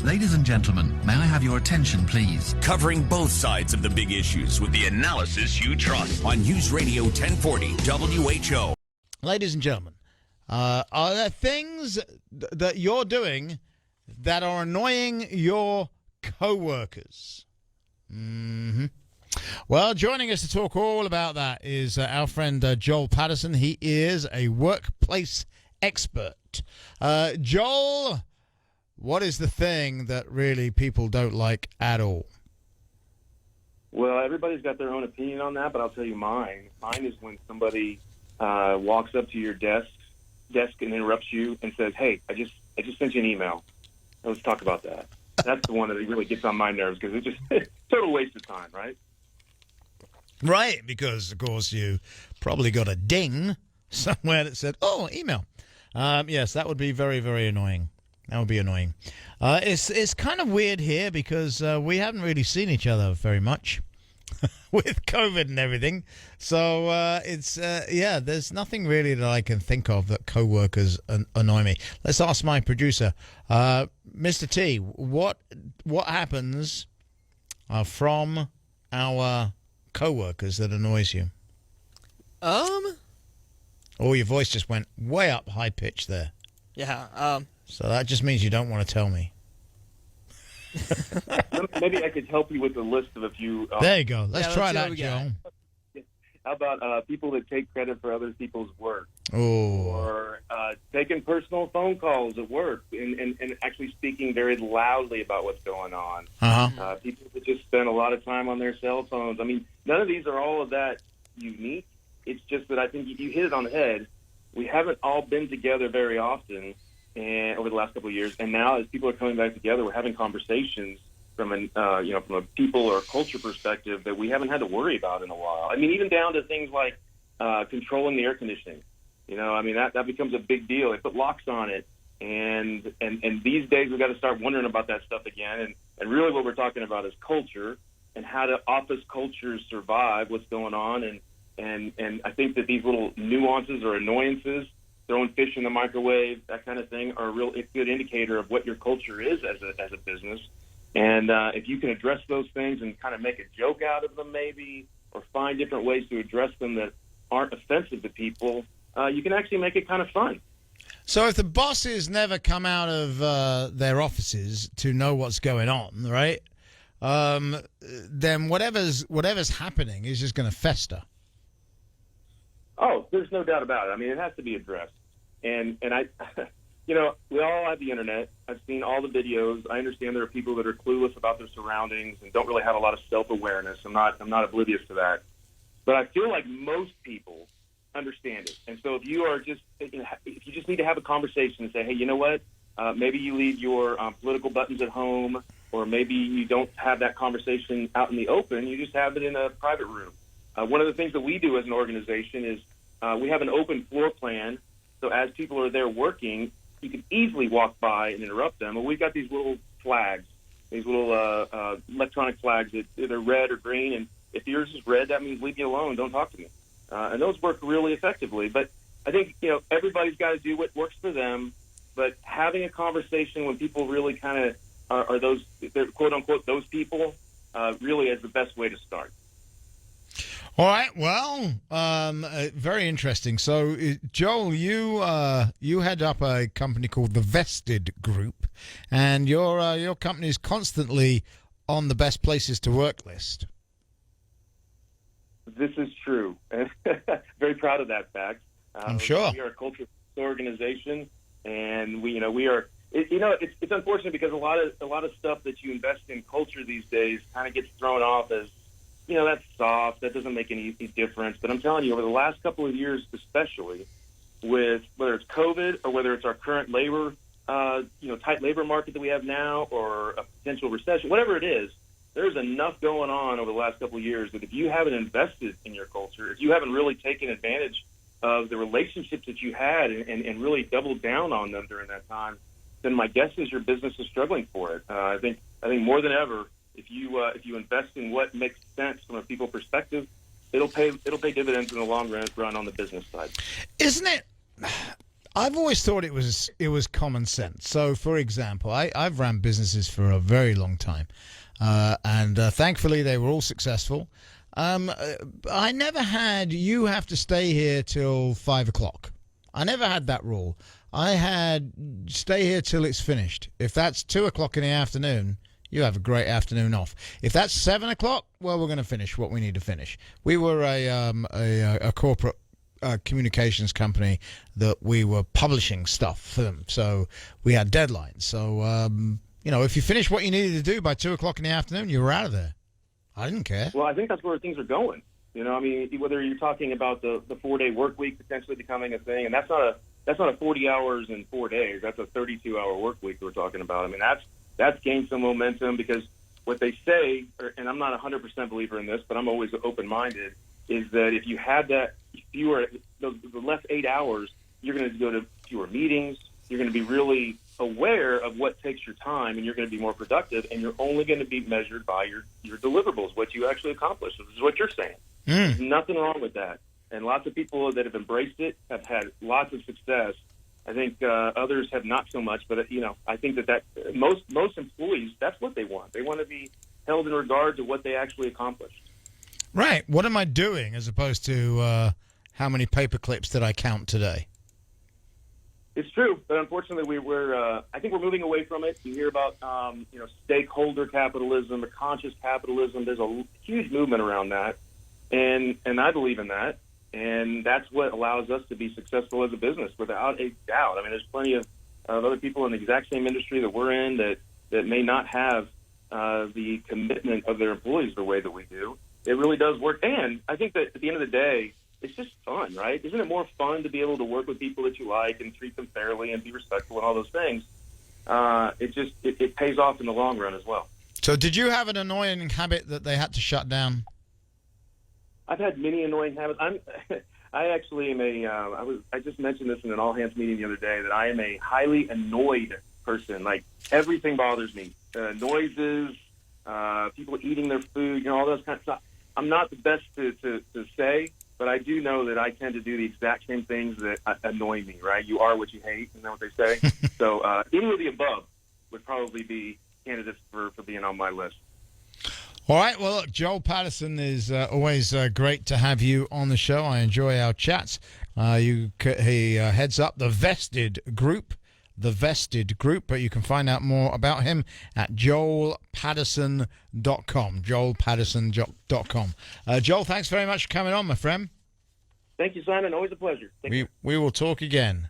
Ladies and gentlemen, may I have your attention, please? Covering both sides of the big issues with the analysis you trust on News Radio 1040 WHO. Ladies and gentlemen, are there things that you're doing that are annoying your co-workers? Mm-hmm. Well, joining us to talk all about that is our friend Joel Patterson. He is a workplace expert. Joel, what is the thing that really people don't like at all? Well, everybody's got their own opinion on that, but I'll tell you mine. Mine is when somebody walks up to your desk and interrupts you and says, "Hey, I just sent you an email. Let's talk about that." That's the one that really gets on my nerves because it's just total waste of time, right? Right, because, of course, you probably got a ding somewhere that said, "Oh, email." Yes, that would be very, very annoying. That would be annoying. It's kind of weird here because we haven't really seen each other very much with COVID and everything. So there's nothing really that I can think of that co-workers annoy me. Let's ask my producer, Mr. T. What happens from our co-workers that annoys you? Oh, your voice just went way up high pitch there. Yeah. So that just means you don't want to tell me. Maybe I could help you with a list of a few. There you go. Let's try that, Joe. How about people that take credit for other people's work? Oh. Or taking personal phone calls at work and actually speaking very loudly about what's going on. Uh-huh. People that just spend a lot of time on their cell phones. I mean, none of these are all of that unique. It's just that I think you hit it on the head. We haven't all been together very often and over the last couple of years, and now as people are coming back together, we're having conversations from a people or culture perspective that we haven't had to worry about in a while. I mean, even down to things like controlling the air conditioning. I mean that becomes a big deal. They put locks on it, and these days we've got to start wondering about that stuff again. And really, what we're talking about is culture and how do office cultures survive? What's going on? And I think that these little nuances or annoyances, throwing fish in the microwave, that kind of thing, are a real good indicator of what your culture is as a business. And if you can address those things and kind of make a joke out of them maybe, or find different ways to address them that aren't offensive to people, you can actually make it kind of fun. So if the bosses never come out of their offices to know what's going on, right, then whatever's happening is just going to fester. Oh, there's no doubt about it. I mean, it has to be addressed. And I, we all have the internet. I've seen all the videos. I understand there are people that are clueless about their surroundings and don't really have a lot of self-awareness. I'm not oblivious to that. But I feel like most people understand it. And so if you just need to have a conversation and say, hey, you know what? Maybe you leave your political buttons at home, or maybe you don't have that conversation out in the open. You just have it in a private room. One of the things that we do as an organization is we have an open floor plan. So as people are there working, you can easily walk by and interrupt them. And we've got these little flags, these little electronic flags that either red or green. And if yours is red, that means leave me alone. Don't talk to me. And those work really effectively. But I think, everybody's got to do what works for them. But having a conversation when people really kind of are those, they're quote unquote, those people, really is the best way to start. All right. Well, very interesting. So, Joel, you head up a company called the Vested Group, and your company is constantly on the best places to work list. This is true. Very proud of that fact. I'm sure. We are a culture organization, and we are. It's unfortunate because a lot of stuff that you invest in culture these days kind of gets thrown off as, that's soft. That doesn't make any difference. But I'm telling you, over the last couple of years, especially with whether it's COVID or whether it's our current labor, tight labor market that we have now, or a potential recession, whatever it is, there's enough going on over the last couple of years that if you haven't invested in your culture, if you haven't really taken advantage of the relationships that you had and really doubled down on them during that time, then my guess is your business is struggling for it. I think more than ever, if you invest in what makes sense from a people perspective, it'll pay dividends in the long run on the business side. Isn't it? I've always thought it was common sense. So, for example, I've ran businesses for a very long time, and thankfully they were all successful. I never had you have to stay here till 5 o'clock. I never had that rule. I had stay here till it's finished. If that's 2 o'clock in the afternoon, you have a great afternoon off. If that's 7 o'clock, well, we're going to finish what we need to finish. We were a corporate communications company that we were publishing stuff for them, so we had deadlines. So if you finish what you needed to do by 2 o'clock in the afternoon, you were out of there. I didn't care. Well, I think that's where things are going. Whether you're talking about the 4-day work week potentially becoming a thing, and that's not a 40 hours in 4 days. That's a 32-hour work week we're talking about. I mean, that's gained some momentum because what they say, and I'm not a 100% believer in this, but I'm always open-minded, is that if you had that fewer, the less 8 hours, you're going to go to fewer meetings. You're going to be really aware of what takes your time, and you're going to be more productive, and you're only going to be measured by your deliverables, what you actually accomplish, which is what you're saying. There's nothing wrong with that. And lots of people that have embraced it have had lots of success. I think others have not so much, but I think that most employees, that's what they want. They want to be held in regard to what they actually accomplished. Right. What am I doing as opposed to how many paper clips did I count today? It's true, but unfortunately, I think we're moving away from it. You hear about stakeholder capitalism or conscious capitalism. There's a huge movement around that, and I believe in that. And that's what allows us to be successful as a business, without a doubt. I mean, there's plenty of other people in the exact same industry that we're in that may not have the commitment of their employees the way that we do. It really does work. And I think that at the end of the day, it's just fun, right? Isn't it more fun to be able to work with people that you like and treat them fairly and be respectful and all those things? It pays off in the long run as well. So did you have an annoying habit that they had to shut down? I've had many annoying habits. I actually am I just mentioned this in an all-hands meeting the other day that I am a highly annoyed person. Like, everything bothers me. Noises, people eating their food, all those kinds of stuff. I'm not the best to say, but I do know that I tend to do the exact same things that annoy me, right? You are what you hate, isn't that what they say? So any of the above would probably be candidates for being on my list. All right. Well, look, Joel Patterson is always great to have you on the show. I enjoy our chats. He heads up the Vested Group, but you can find out more about him at joelpatterson.com, joelpatterson.com. Joel, thanks very much for coming on, my friend. Thank you, Simon. Always a pleasure. We will talk again.